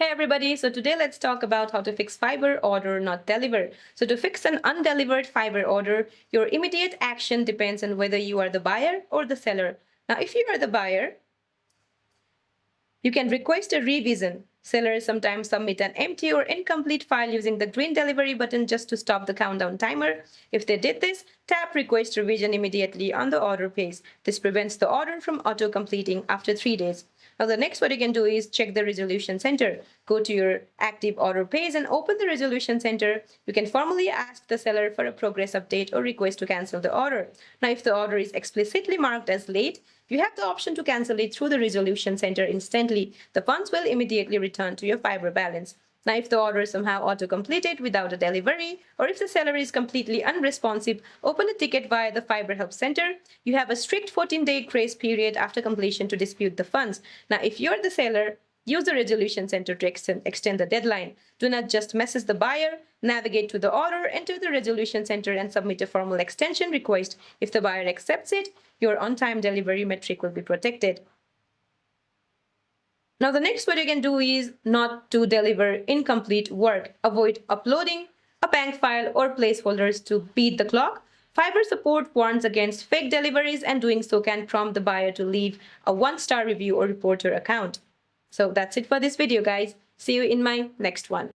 Hey everybody, so today let's talk about how to fix Fiverr order not deliver. So to fix an undelivered Fiverr order, your immediate action depends on whether you are the buyer or the seller. Now, if you are the buyer, you can request a revision. Sellers sometimes submit an empty or incomplete file using the green delivery button just to stop the countdown timer. If they did this, tap request revision immediately on the order page. This prevents the order from auto-completing after 3 days. Now the next what you can do is check the resolution center. Go to your active order page and open the resolution center. You can formally ask the seller for a progress update or request to cancel the order. Now if the order is explicitly marked as late, you have the option to cancel it through the resolution center instantly. The funds will immediately return to your Fiverr balance. Now, if the order is somehow auto-completed without a delivery, or if the seller is completely unresponsive, open a ticket via the Fiverr Help Center. You have a strict 14-day grace period after completion to dispute the funds. Now, if you're the seller, use the resolution center to extend the deadline. Do not just message the buyer. Navigate to the order, enter the resolution center, and submit a formal extension request. If the buyer accepts it, your on-time delivery metric will be protected. Now, the next what you can do is not to deliver incomplete work. Avoid uploading a bank file or placeholders to beat the clock. Fiverr support warns against fake deliveries, and doing so can prompt the buyer to leave a 1-star review or report your account. So that's it for this video, guys. See you in my next one.